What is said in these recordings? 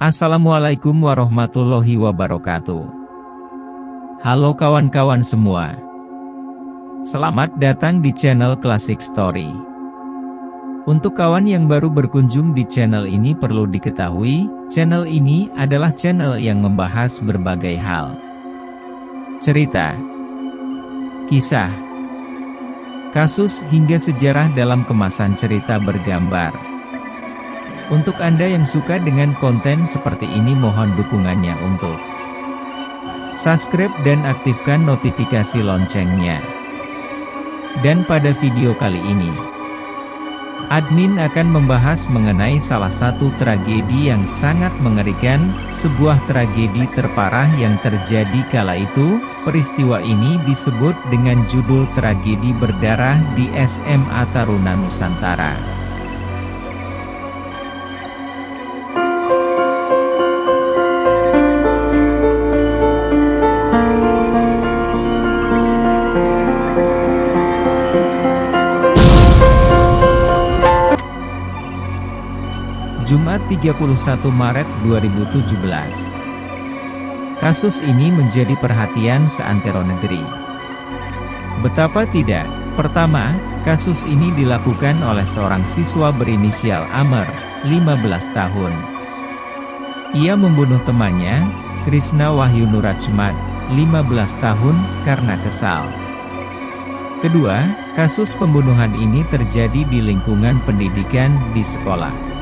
Assalamualaikum warahmatullahi wabarakatuh. Halo kawan-kawan semua. Selamat datang di channel Classic Story. Untuk kawan yang baru berkunjung di channel ini perlu diketahui, channel ini adalah channel yang membahas berbagai hal. Cerita, kisah, kasus hingga sejarah dalam kemasan cerita bergambar. Untuk Anda yang suka dengan konten seperti ini mohon dukungannya untuk subscribe dan aktifkan notifikasi loncengnya. Dan pada video kali ini, admin akan membahas mengenai salah satu tragedi yang sangat mengerikan, sebuah tragedi terparah yang terjadi kala itu. Peristiwa ini disebut dengan judul tragedi berdarah di SMA Taruna Nusantara. Jumat 31 Maret 2017. Kasus ini menjadi perhatian seantero negeri. Betapa tidak? Pertama, kasus ini dilakukan oleh seorang siswa berinisial Amr, 15 tahun. Ia membunuh temannya, Krishna Wahyu Nurachmat, 15 tahun, karena kesal. Kedua, kasus pembunuhan ini terjadi di lingkungan pendidikan di sekolah.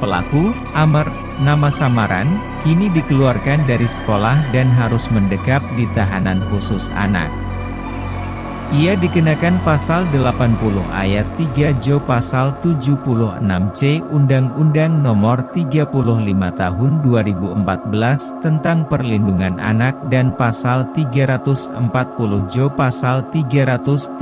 Pelaku, Amr, nama samaran, kini dikeluarkan dari sekolah dan harus mendekap di tahanan khusus anak. Ia dikenakan pasal 80 ayat 3 Jo pasal 76C Undang-Undang Nomor 35 Tahun 2014 tentang Perlindungan Anak dan pasal 340 Jo pasal 338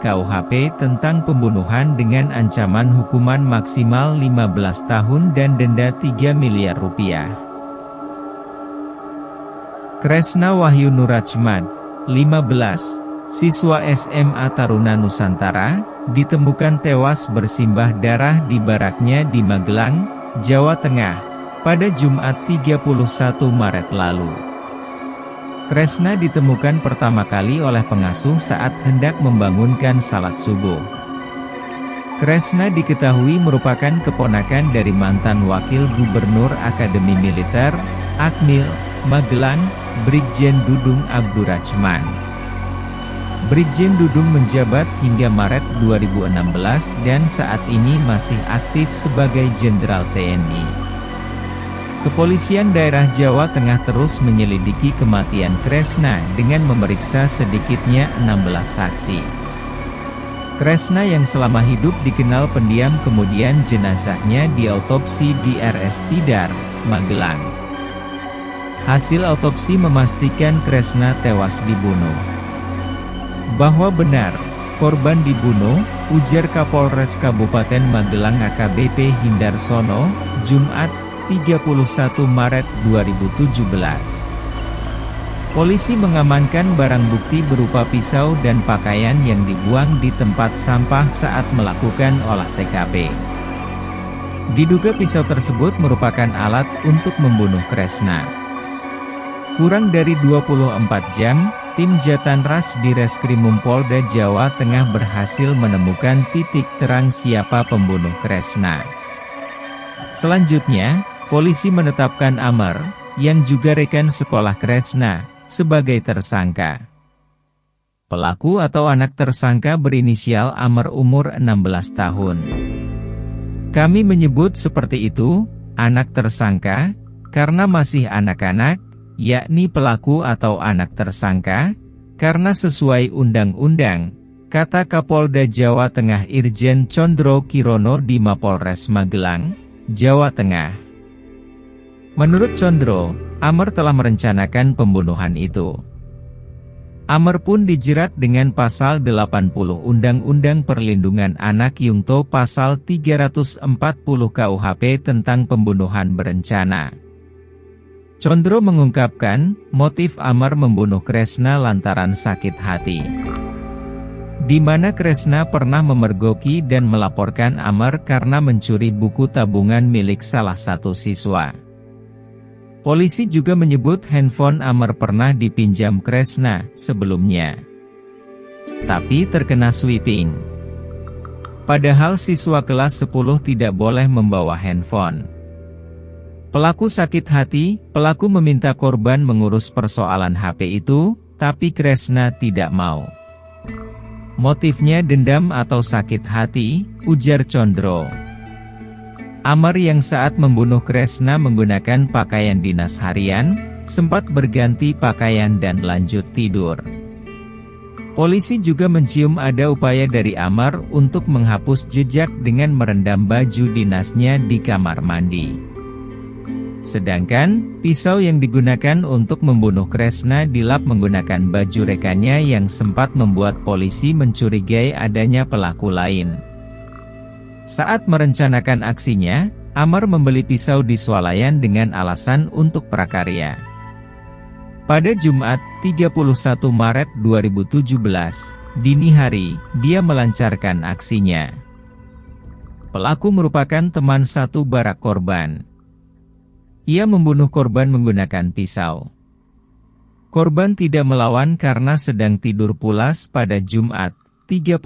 KUHP tentang pembunuhan dengan ancaman hukuman maksimal 15 tahun dan denda 3 miliar rupiah. Krishna Wahyu Nurachmat, 15, siswa SMA Taruna Nusantara, ditemukan tewas bersimbah darah di baraknya di Magelang, Jawa Tengah, pada Jumat 31 Maret lalu. Krishna ditemukan pertama kali oleh pengasuh saat hendak membangunkan salat subuh. Krishna diketahui merupakan keponakan dari mantan Wakil Gubernur Akademi Militer, Akmil, Magelang, Brigjen Dudung Abdurrachman. Brigjen Dudung menjabat hingga Maret 2016 dan saat ini masih aktif sebagai Jenderal TNI. Kepolisian daerah Jawa Tengah terus menyelidiki kematian Krishna dengan memeriksa sedikitnya 16 saksi. Krishna yang selama hidup dikenal pendiam kemudian jenazahnya diautopsi di RS Tidar, Magelang. Hasil autopsi memastikan Krishna tewas dibunuh. Bahwa benar, korban dibunuh, ujar Kapolres Kabupaten Magelang AKBP Hindarsono, Jumat, 31 Maret 2017. Polisi mengamankan barang bukti berupa pisau dan pakaian yang dibuang di tempat sampah saat melakukan olah TKP. Diduga pisau tersebut merupakan alat untuk membunuh Krishna. Kurang dari 24 jam, tim Jatanras di Reskrimum Polda Jawa Tengah berhasil menemukan titik terang siapa pembunuh Krishna. Selanjutnya, polisi menetapkan Amr, yang juga rekan sekolah Krishna, sebagai tersangka. Pelaku atau anak tersangka berinisial Amr umur 16 tahun. Kami menyebut seperti itu, anak tersangka, karena masih anak-anak, yakni pelaku atau anak tersangka, karena sesuai undang-undang, kata Kapolda Jawa Tengah Irjen Condro Kirono di Mapolres Magelang, Jawa Tengah. Menurut Condro, Amr telah merencanakan pembunuhan itu. Amr pun dijerat dengan pasal 80 Undang-Undang Perlindungan Anak Yungto pasal 340 KUHP tentang pembunuhan berencana. Condro mengungkapkan, motif Amr membunuh Krishna lantaran sakit hati. di mana Kresna pernah memergoki dan melaporkan Amar karena mencuri buku tabungan milik salah satu siswa. Polisi juga menyebut handphone Amar pernah dipinjam Kresna sebelumnya, tapi terkena sweeping. Padahal siswa kelas 10 tidak boleh membawa handphone. Pelaku sakit hati, pelaku meminta korban mengurus persoalan HP itu, tapi Kresna tidak mau. Motifnya dendam atau sakit hati, ujar Condro. Amar yang saat membunuh Kresna menggunakan pakaian dinas harian, sempat berganti pakaian dan lanjut tidur. Polisi juga mencium ada upaya dari Amar untuk menghapus jejak dengan merendam baju dinasnya di kamar mandi. Sedangkan, pisau yang digunakan untuk membunuh Kresna dilap menggunakan baju rekannya yang sempat membuat polisi mencurigai adanya pelaku lain. Saat merencanakan aksinya, Amar membeli pisau di swalayan dengan alasan untuk prakarya. Pada Jumat, 31 Maret 2017, dini hari, dia melancarkan aksinya. Pelaku merupakan teman satu barak korban. Ia membunuh korban menggunakan pisau. Korban tidak melawan karena sedang tidur pulas pada Jumat, 31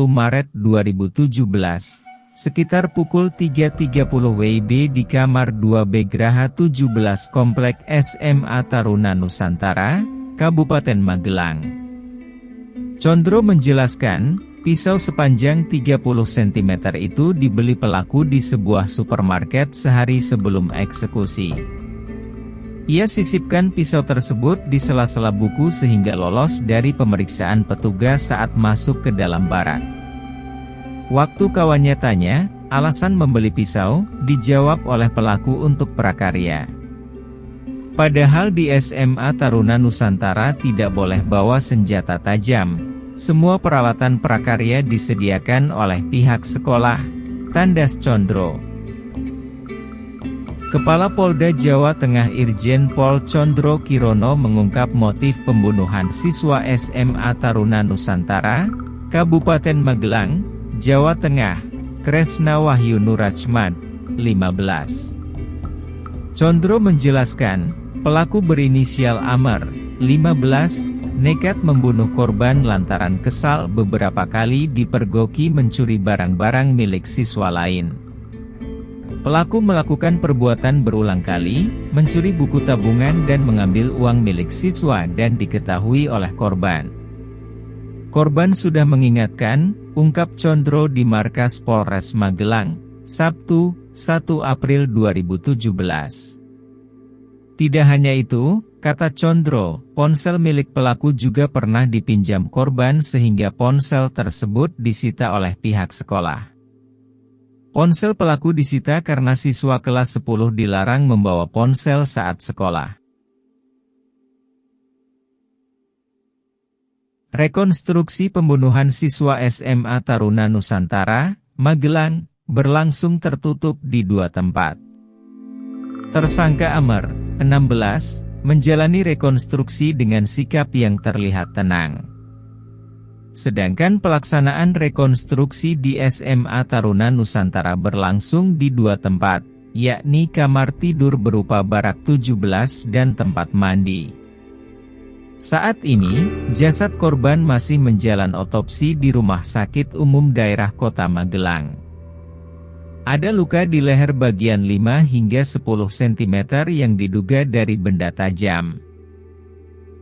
Maret 2017. Sekitar pukul 3.30 WIB di kamar 2B Graha 17 Komplek SMA Taruna Nusantara, Kabupaten Magelang. Condro menjelaskan, pisau sepanjang 30 cm itu dibeli pelaku di sebuah supermarket sehari sebelum eksekusi. Ia sisipkan pisau tersebut di sela-sela buku sehingga lolos dari pemeriksaan petugas saat masuk ke dalam barak. Waktu kawannya tanya, alasan membeli pisau, dijawab oleh pelaku untuk prakarya. Padahal di SMA Taruna Nusantara tidak boleh bawa senjata tajam. Semua peralatan prakarya disediakan oleh pihak sekolah, tandas Condro. Kepala Polda Jawa Tengah Irjen Pol Condro Kirono mengungkap motif pembunuhan siswa SMA Taruna Nusantara, Kabupaten Magelang, Jawa Tengah, Kresna Wahyu Nurachmad, 15. Condro menjelaskan, pelaku berinisial Amar, 15, nekat membunuh korban lantaran kesal beberapa kali dipergoki mencuri barang-barang milik siswa lain. Pelaku melakukan perbuatan berulang kali, mencuri buku tabungan dan mengambil uang milik siswa dan diketahui oleh korban. Korban sudah mengingatkan, ungkap Condro di Markas Polres Magelang, Sabtu, 1 April 2017. Tidak hanya itu, kata Condro, ponsel milik pelaku juga pernah dipinjam korban sehingga ponsel tersebut disita oleh pihak sekolah. Ponsel pelaku disita karena siswa kelas 10 dilarang membawa ponsel saat sekolah. Rekonstruksi pembunuhan siswa SMA Taruna Nusantara, Magelang, berlangsung tertutup di dua tempat. Tersangka Amar, 16, menjalani rekonstruksi dengan sikap yang terlihat tenang. Sedangkan pelaksanaan rekonstruksi di SMA Taruna Nusantara berlangsung di dua tempat, yakni kamar tidur berupa barak 17 dan tempat mandi. Saat ini, jasad korban masih menjalani otopsi di Rumah Sakit Umum Daerah Kota Magelang. Ada luka di leher bagian 5 hingga 10 cm yang diduga dari benda tajam.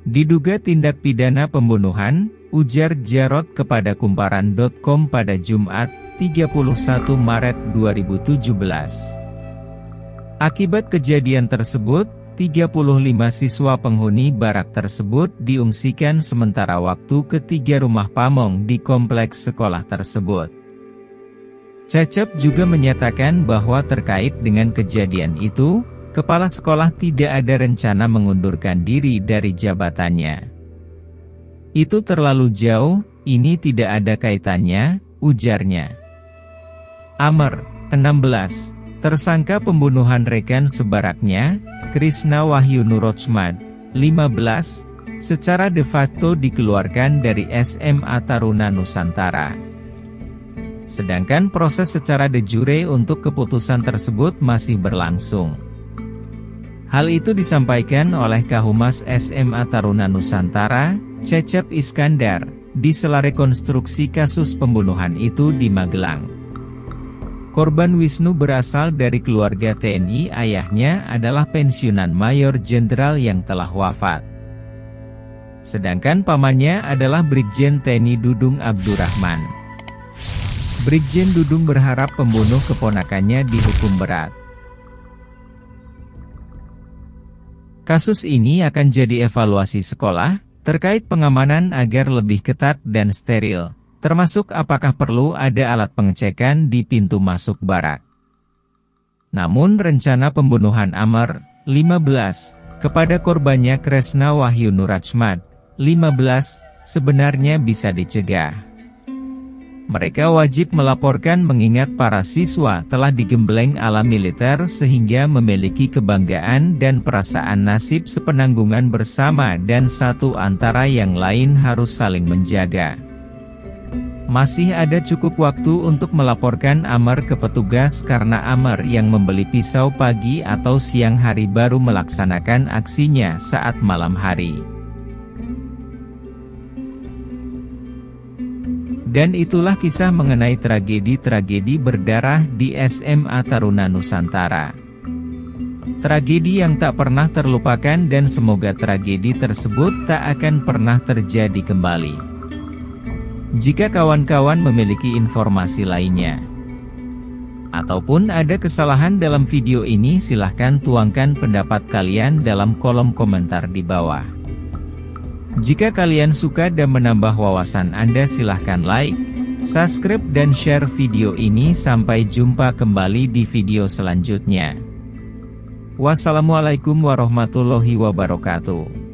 Diduga tindak pidana pembunuhan, ujar Jarod kepada Kumparan.com pada Jumat, 31 Maret 2017. Akibat kejadian tersebut, 35 siswa penghuni barak tersebut diungsikan sementara waktu ke 3 rumah pamong di kompleks sekolah tersebut. Cecep juga menyatakan bahwa terkait dengan kejadian itu, kepala sekolah tidak ada rencana mengundurkan diri dari jabatannya. Itu terlalu jauh, ini tidak ada kaitannya, ujarnya. Amar, 16, tersangka pembunuhan rekan sebaraknya, Kresna Wahyu Nurachmad, 15, secara de facto dikeluarkan dari SMA Taruna Nusantara. Sedangkan proses secara de jure untuk keputusan tersebut masih berlangsung. Hal itu disampaikan oleh Kahumas SMA Taruna Nusantara, Cecep Iskandar, di sela rekonstruksi kasus pembunuhan itu di Magelang. Korban Wisnu berasal dari keluarga TNI, ayahnya adalah pensiunan Mayor Jenderal yang telah wafat. Sedangkan pamannya adalah Brigjen TNI Dudung Abdurrahman. Brigjen Dudung berharap pembunuh keponakannya dihukum berat. Kasus ini akan jadi evaluasi sekolah, terkait pengamanan agar lebih ketat dan steril. Termasuk apakah perlu ada alat pengecekan di pintu masuk barak. Namun rencana pembunuhan Amr, 15, kepada korbannya Kresna Wahyu Nurachmad, 15, sebenarnya bisa dicegah. Mereka wajib melaporkan mengingat para siswa telah digembleng ala militer sehingga memiliki kebanggaan dan perasaan nasib sepenanggungan bersama dan satu antara yang lain harus saling menjaga. Masih ada cukup waktu untuk melaporkan Amr ke petugas karena Amr yang membeli pisau pagi atau siang hari baru melaksanakan aksinya saat malam hari. Dan itulah kisah mengenai tragedi-tragedi berdarah di SMA Taruna Nusantara. Tragedi yang tak pernah terlupakan dan semoga tragedi tersebut tak akan pernah terjadi kembali. Jika kawan-kawan memiliki informasi lainnya, ataupun ada kesalahan dalam video ini, silahkan tuangkan pendapat kalian dalam kolom komentar di bawah. Jika kalian suka dan menambah wawasan Anda, silahkan like, subscribe dan share video ini. Sampai jumpa kembali di video selanjutnya. Wassalamualaikum warahmatullahi wabarakatuh.